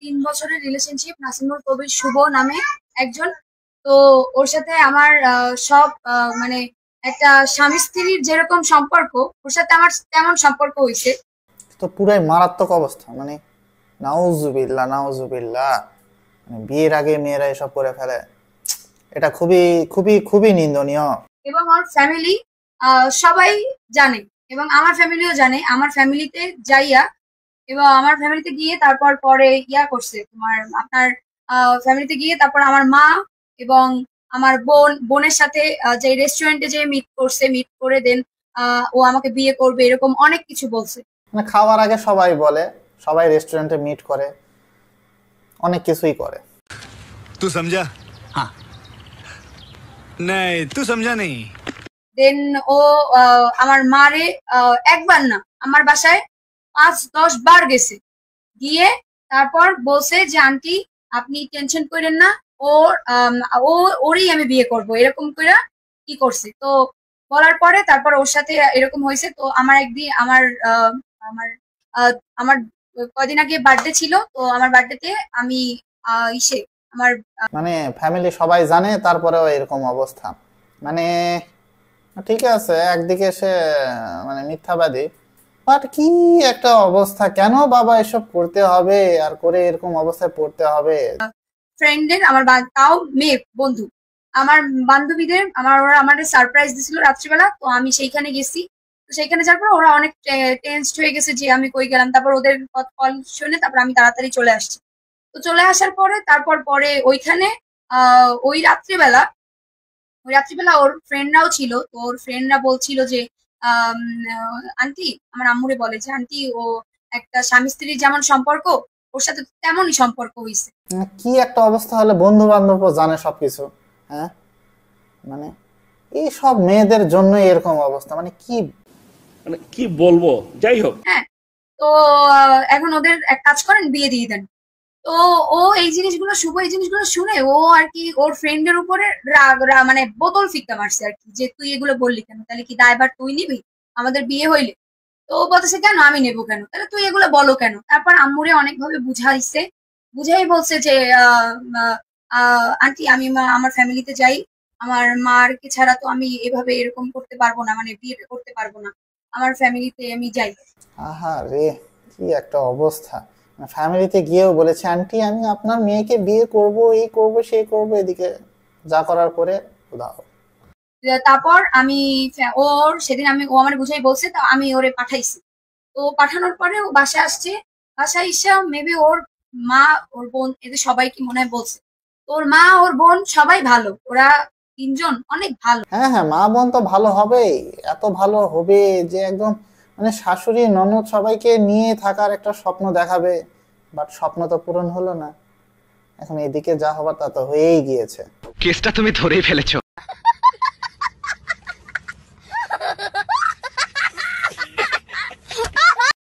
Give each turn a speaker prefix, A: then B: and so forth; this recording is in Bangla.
A: 3 বছরের রিলেশনশিপ। নাসিমুল কবির শুভ নামে একজন। তো ওর সাথে আমার সব মানে একটা স্বামী স্ত্রীর যেরকম সম্পর্ক, ওর সাথে আমার তেমন সম্পর্ক হয়েছে।
B: তো পুরাই মারাত্মক অবস্থা, মানে নাউজুবিল্লাহ নাউজুবিল্লাহ। মানে বিয়ের আগে মেয়েরা এসব করে ফেলে, এটা খুবই খুবই খুবই নিন্দনীয়।
A: এবং ওর ফ্যামিলি সবাই জানে, এবং আমার ফ্যামিলিও জানে। আমার ফ্যামিলিতে যাইয়া, এবং আমার ফ্যামিলিতে গিয়ে তারপর পরে ইয়া করছে তোমার আপনার ফ্যামিলিতে গিয়ে তারপর আমার মা এবং আমার বোনের সাথে যে রেস্টুরেন্টে যে মিট করছে, মিট করে দেন ও আমাকে বিয়ে করবে, এরকম অনেক কিছু বলছে।
B: মানে খাওয়ার আগে সবাই বলে, সবাই রেস্টুরেন্টে মিট করে, অনেক কিছুই করে।
C: तू समझा? हाँ। नहीं, तू समझा नहीं।
A: দেন ও আমার মারে একবার না, আমার বাসায় 5-10 বার গেছে। গিয়ে তারপর বলছে যে আন্টি আপনি টেনশন করেন না, ওর ও ওরই আমি বিয়ে করব, এরকম করে কি করছে। তো বলার পরে তারপর ওর সাথে এরকম হয়েছে। তো আমার একদিন আমার আহ, আমার কয়দিন আগে বার্থডে ছিল। তো আমার বার্থডেতে আমি ইসে আমার
B: মানে ফ্যামিলি সবাই জানে, তারপরেও এরকম অবস্থা। মানে ঠিক আছে, একদিকে সে মানে মিথ্যাবাদী, বাট কি একটা অবস্থা, কেন বাবা এসব করতে হবে আর করে এরকম অবস্থায় পড়তে হবে।
A: ফ্রেন্ডের আমার তাও মেয়ে বন্ধু, আমার বান্ধবীদের ওরা আমাদের সারপ্রাইজ দিছিল রাত্রিবেলা। তো আমি সেইখানে গেছি। তো সেইখানে যাওয়ার পর ওরা অনেক টেনসড হয়ে গেছে যে আমি কই গেলাম। তারপর ওদের কল শুনে তারপর আমি তাড়াতাড়ি চলে আসছি। তো চলে আসার পরে তারপর পরে ওইখানে ওই রাত্রিবেলা ওর ফ্রেন্ডরাও ছিল। তো ওর ফ্রেন্ডরা বলছিল যে আন্টি, আমার আম্মুরে বলে যে আন্টি ও একটা স্বামী স্ত্রীর যেমন সম্পর্ক, ওর সাথে তেমনই সম্পর্ক হয়েছে।
B: কি একটা অবস্থা হলে বন্ধু বান্ধব জানে সবকিছু। হ্যাঁ, মানে এই সব মেয়েদের জন্য এরকম অবস্থা, মানে
D: কি বলবো, যাই হোক।
A: হ্যাঁ, তো এখন ওদের এক কাজ করেন, বিয়ে দিয়ে দেন। তো ও এই জিনিসগুলো, শুভ এই জিনিসগুলো শুনে ও আর কি ওর ফ্রেন্ডের উপরে মানে বোতল ফিক্কা মারছে আর কি, যে তুই এগুলো বললি কেন, তাহলে কি দায়ভার তুই নিবি আমাদের বিয়ে হইলে? তো ও বলতেছে কেন আমি নেবো কেন, তাহলে তুই এগুলো বলো কেন। তারপর আম্মুরে অনেকভাবে বুঝাইছে, বুঝাই বলছে যে আন্টি আমি আমার ফ্যামিলিতে যাই, আমার মার কে ছাড়া তো আমি এভাবে এরকম করতে পারবো না, মানে বিয়ে করতে পারবো না, আমার ফ্যামিলিতে আমি যাই।
B: আহা রে, কি একটা অবস্থা। ফ্যামিলিতে গিয়েও বলেছে আন্টি আমি আপনার মেয়েকে বিয়ে করব, এই করব সেই করব, এদিকে যা করার করে দাও।
A: তারপর আমি ওর সেদিন ও আমার বুঝাই বলছে, তো আমি ওরে পাঠাইছি। তো পাঠানোর পরে ও বাসায় আসছে। বাসায় এসে মেবি ওর মা, ওর বোন, এদের সবাইকে মনে হয় বলছে। ওর মা, ওর বোন সবাই ভালো, ওরা 3জন অনেক ভালো।
B: হ্যাঁ হ্যাঁ, মা বোন তো ভালো হবেই, এত ভালো হবে যে একদম মানে শাশুড়ি ননদ সবাইকে নিয়ে থাকার একটা স্বপ্ন দেখাবে। বাট স্বপ্ন তো পূরণ হলো না। এখন এদিকে যা হবার তা তো হয়েই গিয়েছে।
E: কেসটা তুমি ধরেই ফেলেছো।